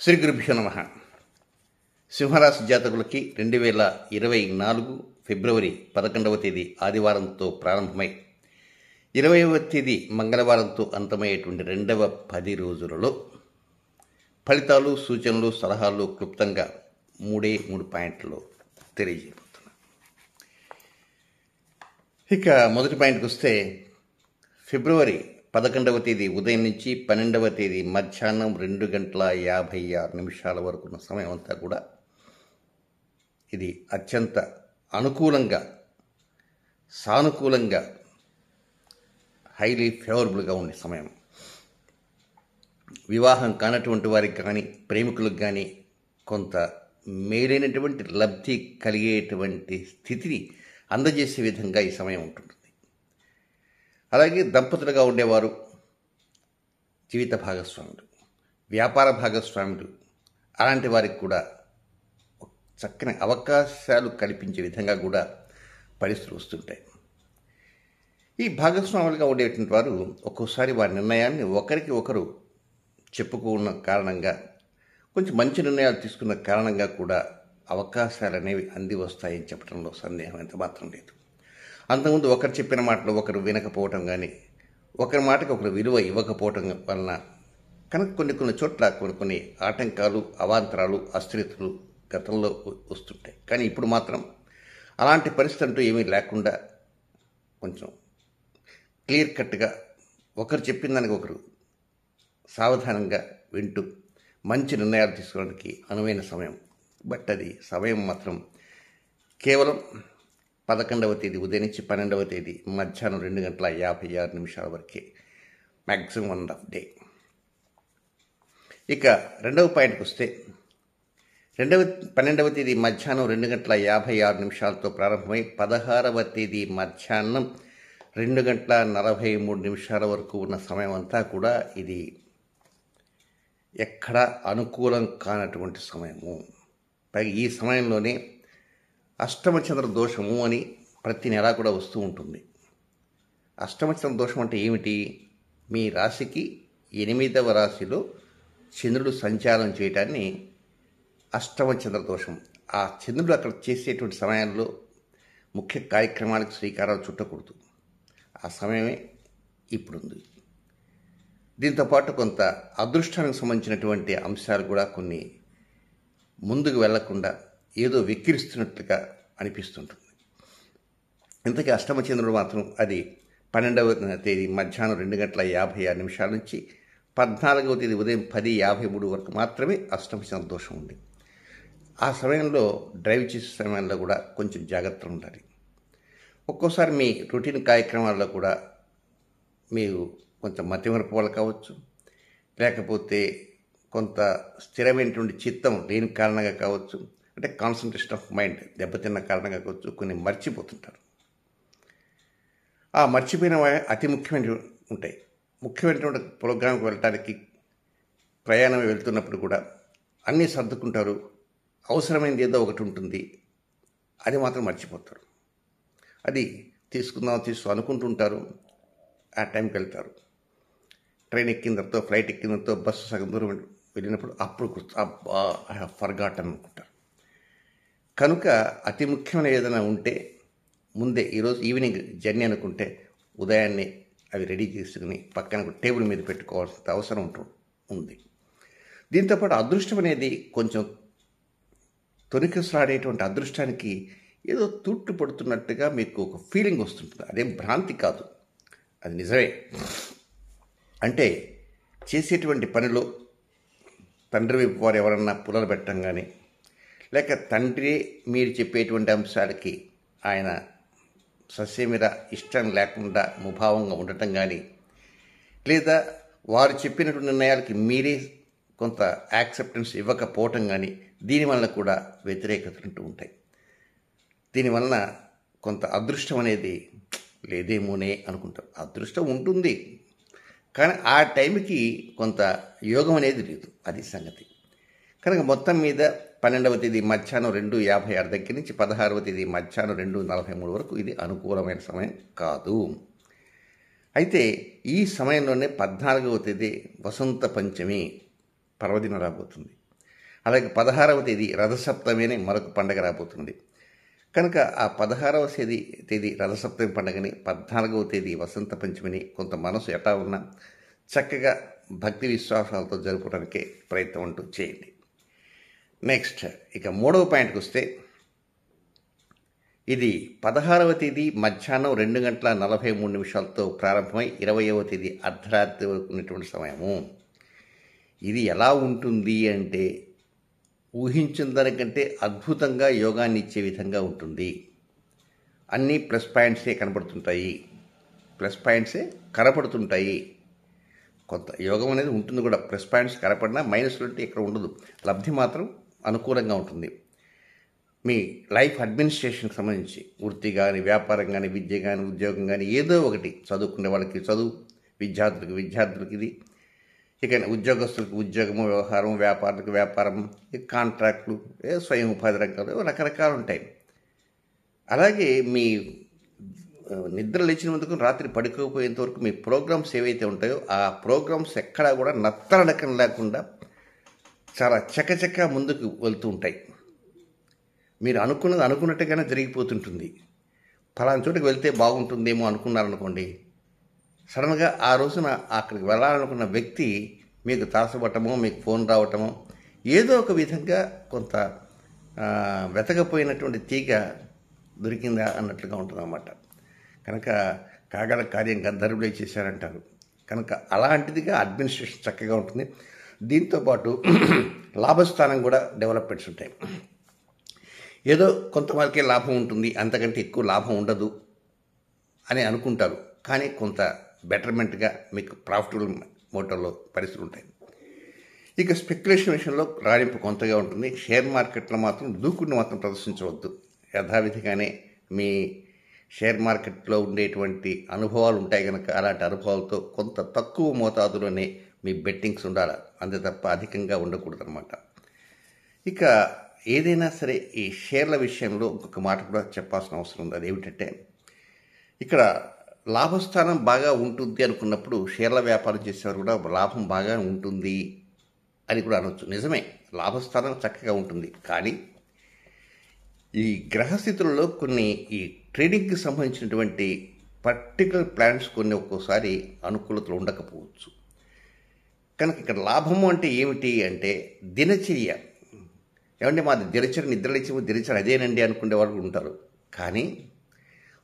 శ్రీ గురుభ్యో నమః. సింహరాశి జాతకులకి 2024 ఫిబ్రవరి 11వ తేదీ ఆదివారంతో ప్రారంభమై 20వ తేదీ మంగళవారంతో అంతమయ్యేటువంటి రెండవ 10 రోజులలో ఫలితాలు, సూచనలు, సలహాలు క్లుప్తంగా 3 పాయింట్లు తెలియజేయబోతున్నాను. ఇక మొదటి పాయింట్కి వస్తే, ఫిబ్రవరి 11వ తేదీ ఉదయం నుంచి 12వ తేదీ మధ్యాహ్నం 2:56 వరకు ఉన్న సమయం అంతా కూడా ఇది అత్యంత అనుకూలంగా, సానుకూలంగా, హైలీ ఫేవరబుల్గా ఉండే సమయం. వివాహం కానటువంటి వారికి కానీ, ప్రేమికులకు కానీ కొంత మేలైనటువంటి లబ్ధి కలిగేటువంటి స్థితిని అందజేసే విధంగా ఈ సమయం ఉంటుంది. అలాగే దంపతులుగా ఉండేవారు, జీవిత భాగస్వాములు, వ్యాపార భాగస్వాములు, అలాంటి వారికి కూడా చక్కని అవకాశాలు కల్పించే విధంగా కూడా పరిస్థితులు వస్తుంటాయి. ఈ భాగస్వాములుగా ఉండేటువంటి వారు ఒక్కోసారి వారి నిర్ణయాన్ని ఒకరికి ఒకరు చెప్పుకున్న కారణంగా, కొంచెం మంచి నిర్ణయాలు తీసుకున్న కారణంగా కూడా అవకాశాలు అనేవి అంది వస్తాయని చెప్పడంలో సందేహం ఎంత మాత్రం లేదు. అంతకుముందు ఒకరు చెప్పిన మాటలు ఒకరు వినకపోవటం కానీ, ఒకరి మాటకి ఒకరు విలువ ఇవ్వకపోవటం వలన కనుక కొన్ని చోట్ల కొన్ని ఆటంకాలు, అవాంతరాలు, అస్థిరతలు గతంలో వస్తుంటాయి. కానీ ఇప్పుడు మాత్రం అలాంటి పరిస్థితి అంటూ ఏమీ లేకుండా కొంచెం క్లియర్ కట్గా ఒకరు చెప్పిన దానికి ఒకరు సావధానంగా వింటూ మంచి నిర్ణయాలు తీసుకోవడానికి అనువైన సమయం. బట్ అది సమయం మాత్రం కేవలం 11వ తేదీ ఉదయం నుంచి 12వ తేదీ మధ్యాహ్నం 2:56 వరకే, మ్యాక్సిమం 1 హాఫ్ డే. ఇక రెండవ పాయింట్కి వస్తే, 12వ తేదీ మధ్యాహ్నం 2:56 ప్రారంభమై 16వ తేదీ మధ్యాహ్నం 2:43 వరకు ఉన్న సమయం అంతా కూడా ఇది ఎక్కడా అనుకూలం కానటువంటి సమయము. పైగా ఈ సమయంలోనే అష్టమచంద్ర దోషము అని ప్రతి నెల కూడా వస్తూ ఉంటుంది. అష్టమచంద్ర దోషం అంటే ఏమిటి? మీ రాశికి 8వ రాశిలో చంద్రుడు సంచారం చేయటాన్ని అష్టమచంద్ర దోషం. ఆ చంద్రుడు అక్కడ చేసేటువంటి సమయాల్లో ముఖ్య కార్యక్రమాలకు శ్రీకారాలు చుట్టకూడదు. ఆ సమయమే ఇప్పుడుంది. దీంతోపాటు కొంత అదృష్టానికి సంబంధించినటువంటి అంశాలు కూడా కొన్ని ముందుకు వెళ్లకుండా ఏదో వెక్కిరిస్తున్నట్లుగా అనిపిస్తుంటుంది. ఇంతకీ అష్టమచంద్రుడు మాత్రం అది 12వ తేదీ మధ్యాహ్నం 2:56 నుంచి 14వ తేదీ ఉదయం 10:53 వరకు మాత్రమే అష్టమచంద్ర దోషం ఉంది. ఆ సమయంలో డ్రైవ్ చేసే సమయంలో కూడా కొంచెం జాగ్రత్తగా ఉండాలి. ఒక్కోసారి మీ రొటీన్ కార్యక్రమాల్లో కూడా మీరు కొంత మతిమరుపు వల్ల కావచ్చు, లేకపోతే కొంత స్థిరమైనటువంటి చిత్తం లేని కారణంగా కావచ్చు, అంటే కాన్సన్ట్రేషన్ ఆఫ్ మైండ్ దెబ్బతిన్న కారణంగా కావచ్చు, కొన్ని మర్చిపోతుంటారు. ఆ మర్చిపోయిన అతి ముఖ్యమైనవి ఉంటాయి. ముఖ్యమైనటువంటి ప్రోగ్రాంకి వెళ్ళటానికి ప్రయాణం వెళ్తున్నప్పుడు కూడా అన్నీ సర్దుకుంటారు. అవసరమైనది ఏదో ఒకటి ఉంటుంది, అది మాత్రం మర్చిపోతారు. అది తీసుకుందాం అనుకుంటుంటారు. ఆ టైంకి వెళ్తారు. ట్రైన్ ఎక్కిన తర్వాత, ఫ్లైట్ ఎక్కిన తర్వాత, బస్సు సగం దూరం వెళ్ళినప్పుడు అప్పుడు అబ్బా ఐ హ్యావ్ ఫర్గాటన్ అనుకుంటారు. కనుక అతి ముఖ్యమైన ఏదైనా ఉంటే ముందే ఈరోజు ఈవినింగ్ జర్నీ అనుకుంటే ఉదయాన్నే అవి రెడీ చేసుకుని పక్కన టేబుల్ మీద పెట్టుకోవాల్సిన అవసరం ఉంది. దీంతోపాటు అదృష్టం అనేది కొంచెం తొణికిసలాడేటువంటి అదృష్టానికి ఏదో తూట్లు పడుతున్నట్టుగా మీకు ఒక ఫీలింగ్ వస్తుంటుంది. అదేం భ్రాంతి కాదు, అది నిజమే. అంటే చేసేటువంటి పనిలో తండ్రి వైపు వారు ఎవరన్నా పుల్లలు పెట్టడం కానీ, లేక తండ్రి మీరు చెప్పేటువంటి అంశాలకి ఆయన సస్యమిర ఇష్టం లేకుండా ముభావంగా ఉండటం కానీ, లేదా వారు చెప్పినటువంటి నిర్ణయాలకి మీరే కొంత యాక్సెప్టెన్స్ ఇవ్వకపోవటం కానీ, దీనివల్ల కూడా వ్యతిరేకతలు ఉంటూ ఉంటాయి. దీనివలన కొంత అదృష్టం అనేది లేదేమోనే అనుకుంటారు. అదృష్టం ఉంటుంది, కానీ ఆ టైంకి కొంత యోగం అనేది లేదు, అది సంగతి. కనుక మొత్తం మీద 12వ తేదీ మధ్యాహ్నం 2:56 దగ్గర నుంచి 16వ తేదీ మధ్యాహ్నం 2:43 వరకు ఇది అనుకూలమైన సమయం కాదు. అయితే ఈ సమయంలోనే 14వ తేదీ వసంత పంచమి పర్వదినం రాబోతుంది. అలాగే 16వ తేదీ రథసప్తమి అని మరొక పండగ రాబోతుంది. కనుక ఆ 16వ తేదీ రథసప్తమి పండుగని, 14వ తేదీ వసంత పంచమిని కొంత మనసు ఎటా ఉన్నా చక్కగా భక్తి విశ్వాసాలతో జరుపుకోవడానికి ప్రయత్నం అంటూ చేయండి. నెక్స్ట్ ఇక 3వ పాయింట్కి వస్తే, ఇది 16వ తేదీ మధ్యాహ్నం 2:43 ప్రారంభమై 20వ తేదీ అర్ధరాత్రి వరకు ఉన్నటువంటి సమయము. ఇది ఎలా ఉంటుంది అంటే ఊహించిన దానికంటే అద్భుతంగా యోగాన్ని ఇచ్చే విధంగా ఉంటుంది. అన్నీ ప్లస్ పాయింట్సే కనపడుతుంటాయి. కొంత యోగం అనేది ఉంటుంది కూడా, ప్లస్ పాయింట్స్ కనపడినా మైనస్లు అంటే ఇక్కడ ఉండదు. లబ్ధి మాత్రం అనుకూలంగా ఉంటుంది. మీ లైఫ్ అడ్మినిస్ట్రేషన్కి సంబంధించి వృత్తి కానీ, వ్యాపారం కానీ, విద్య కానీ, ఉద్యోగం కానీ ఏదో ఒకటి, చదువుకునే వాళ్ళకి చదువు, విద్యార్థులకు ఇది, ఇక ఉద్యోగస్తులకు ఉద్యోగము, వ్యవహారం, వ్యాపారులకు వ్యాపారం, కాంట్రాక్టులు, స్వయం ఉపాధి రంగాలు రకరకాలు ఉంటాయి. అలాగే మీ నిద్ర లేచినందుకు రాత్రి పడుకోపోయేంత వరకు మీ ప్రోగ్రామ్స్ ఏవైతే ఉంటాయో ఆ ప్రోగ్రామ్స్ ఎక్కడా కూడా నత్తనడకం లేకుండా చాలా చకచక ముందుకు వెళ్తూ ఉంటాయి. మీరు అనుకున్నట్టుగానే జరిగిపోతుంటుంది. ఫలానా చోటుకి వెళ్తే బాగుంటుందేమో అనుకున్నారనుకోండి, సడన్గా ఆ రోజున అక్కడికి వెళ్ళాలనుకున్న వ్యక్తి మీకు తారసపడటమో, మీకు ఫోన్ రావటమో, ఏదో ఒక విధంగా కొంత వెతకపోయినటువంటి తీగ దొరికిందా అన్నట్లుగా ఉంటుందన్నమాట. కనుక కాగల కార్యం గంధర్వులే చేశారంటారు. కనుక అలాంటిదిగా అడ్మినిస్ట్రేషన్ చక్కగా ఉంటుంది. దీంతోపాటు లాభస్థానం కూడా డెవలప్మెంట్స్ ఉంటాయి. ఏదో కొంతవరకే లాభం ఉంటుంది, అంతకంటే ఎక్కువ లాభం ఉండదు అని అనుకుంటారు. కానీ కొంత బెటర్మెంట్గా మీకు ప్రాఫిటబుల్ మోటర్లో పరిస్థితులు ఉంటాయి. ఇక స్పెక్యులేషన్ విషయంలో రాణింపు కొంతగా ఉంటుంది. షేర్ మార్కెట్లో మాత్రం దూకుడుని మాత్రం ప్రదర్శించవద్దు. యథావిధిగానే మీ షేర్ మార్కెట్లో ఉండేటువంటి అనుభవాలు ఉంటాయి కనుక అలాంటి అనుభవాలతో కొంత తక్కువ మోతాదులోనే మీ బెట్టింగ్స్ ఉండాలి, అంతే తప్ప అధికంగా ఉండకూడదు అనమాట. ఇక ఏదైనా సరే ఈ షేర్ల విషయంలో ఇంకొక మాట కూడా చెప్పాల్సిన అవసరం ఉంది. అదేమిటంటే, ఇక్కడ లాభస్థానం బాగా ఉంటుంది అనుకున్నప్పుడు షేర్ల వ్యాపారం చేసేవారు కూడా లాభం బాగా ఉంటుంది అని కూడా అనొచ్చు. నిజమే, లాభస్థానం చక్కగా ఉంటుంది. కానీ ఈ గ్రహస్థితులలో కొన్ని ఈ ట్రేడింగ్కి సంబంధించినటువంటి పర్టికులర్ ప్లాన్స్ కొన్ని ఒక్కోసారి అనుకూలతలు ఉండకపోవచ్చు. కనుక ఇక్కడ లాభము అంటే ఏమిటి అంటే దినచర్య. ఏమంటే మాది దినచర్య అదేనండి అనుకునే వాళ్ళు ఉంటారు. కానీ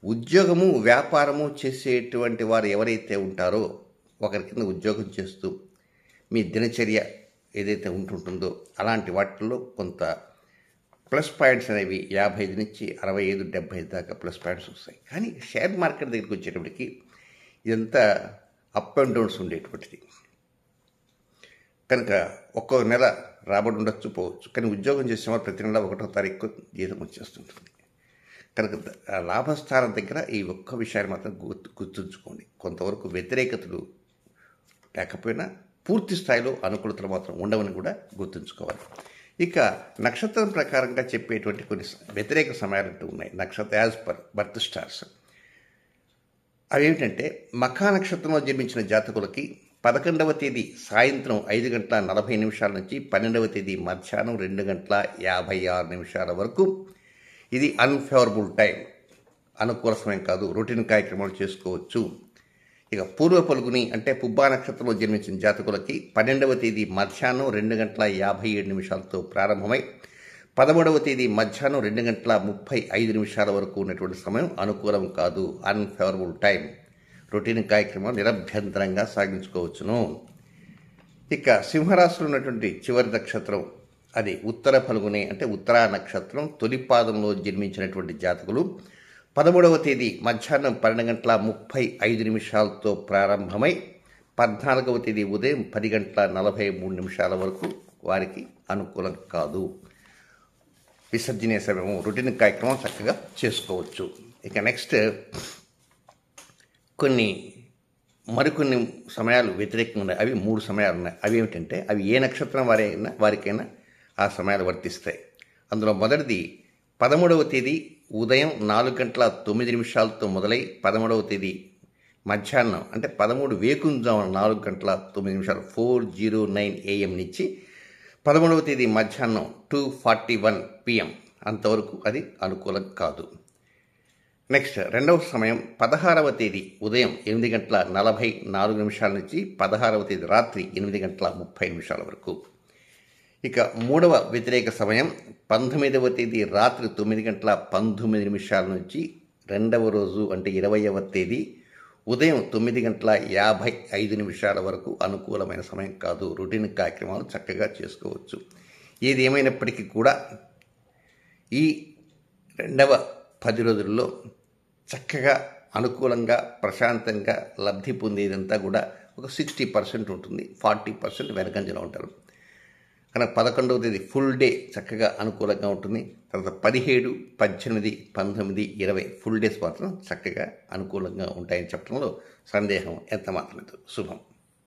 ఉద్యోగము, వ్యాపారము చేసేటువంటి వారు ఎవరైతే ఉంటారో, ఒకరి కింద ఉద్యోగం చేస్తూ మీ దినచర్య ఏదైతే ఉంటుంటుందో అలాంటి వాటిల్లో కొంత ప్లస్ పాయింట్స్ అనేవి 55 నుంచి 65, 75 దాకా ప్లస్ పాయింట్స్ వస్తాయి. కానీ షేర్ మార్కెట్ దగ్గరికి వచ్చేటప్పటికి ఇదంతా అప్ అండ్ డౌన్స్ ఉండేటువంటిది. కనుక ఒక్కో నెల రాబడి ఉండొచ్చు, పోవచ్చు. కానీ ఉద్యోగం చేసేవారు ప్రతి నెల 1వ తారీఖు జీతం వచ్చేస్తుంటుంది. కనుక లాభస్థానం దగ్గర ఈ ఒక్క విషయాన్ని మాత్రం గుర్తుంచుకోండి. కొంతవరకు వ్యతిరేకతలు లేకపోయినా పూర్తి స్థాయిలో అనుకూలతలు మాత్రం ఉండవని కూడా గుర్తుంచుకోవాలి. ఇక నక్షత్రం ప్రకారంగా చెప్పేటువంటి కొన్ని వ్యతిరేక సమయాలు ఉన్నాయి. నక్షత్ర యాజ్ పర్ బర్త్ స్టార్స్ అవి ఏమిటంటే, మఖా నక్షత్రంలో జన్మించిన జాతకులకి 11వ తేదీ సాయంత్రం 5:40 నుంచి 12వ తేదీ మధ్యాహ్నం 2:56 వరకు ఇది అన్ఫేవరబుల్ టైం, అనుకూల సమయం కాదు. రొటీన్ కార్యక్రమాలు చేసుకోవచ్చు. ఇక పూర్వ పలుగుని అంటే పుబ్బా నక్షత్రంలో జన్మించిన జాతకులకి 12వ తేదీ మధ్యాహ్నం 2:57 ప్రారంభమై 13వ తేదీ మధ్యాహ్నం 2:35 వరకు ఉన్నటువంటి సమయం అనుకూలం కాదు, అన్ఫేవరబుల్ టైం. రొటీన్ కార్యక్రమాలు నిరభ్యంతరంగా సాగించుకోవచ్చును. ఇక సింహరాశిలో ఉన్నటువంటి చివరి నక్షత్రం అది ఉత్తర ఫల్గుని అంటే ఉత్తరా నక్షత్రం తొలి పాదంలో జన్మించినటువంటి జాతకులు 13వ తేదీ మధ్యాహ్నం 12:35 ప్రారంభమై 14వ తేదీ ఉదయం 10:43 వరకు వారికి అనుకూలం కాదు. విసర్జనీయ సమయము, రొటీన్ కార్యక్రమం చక్కగా చేసుకోవచ్చు. ఇక నెక్స్ట్ మరికొన్ని సమయాలు వ్యతిరేకంగా ఉన్నాయి. అవి 3 సమయాలు ఉన్నాయి. అవి ఏమిటంటే, అవి ఏ నక్షత్రం వారికైనా ఆ సమయాలు వర్తిస్తాయి. అందులో మొదటిది 13వ తేదీ ఉదయం 4:09 మొదలై 13వ తేదీ మధ్యాహ్నం అంటే 13 వేకుంజామున 4:09 4:09 AM నుంచి 13వ తేదీ మధ్యాహ్నం 2:41 PM అంతవరకు అది అనుకూలం కాదు. నెక్స్ట్ రెండవ సమయం 16వ తేదీ ఉదయం 8:44 నుంచి 16వ తేదీ రాత్రి 8:30 వరకు. ఇక మూడవ వ్యతిరేక సమయం 19వ తేదీ రాత్రి 9:19 నుంచి రెండవ రోజు అంటే 20వ తేదీ ఉదయం 9:55 వరకు అనుకూలమైన సమయం కాదు. రొటీన్ కార్యక్రమాలు చక్కగా చేసుకోవచ్చు. ఏది ఏమైనప్పటికీ కూడా ఈ రెండవ 10 రోజుల్లో చక్కగా అనుకూలంగా ప్రశాంతంగా లబ్ధి పొందేదంతా కూడా ఒక 60% ఉంటుంది. 40% వెనకంజలో ఉంటారు. కనుక 11వ తేదీ ఫుల్ డే చక్కగా అనుకూలంగా ఉంటుంది. తర్వాత 17, 18, 19, 20 ఫుల్ డేస్ మాత్రం చక్కగా అనుకూలంగా ఉంటాయని చెప్పడంలో సందేహం ఎంత మాత్రం లేదు. శుభం.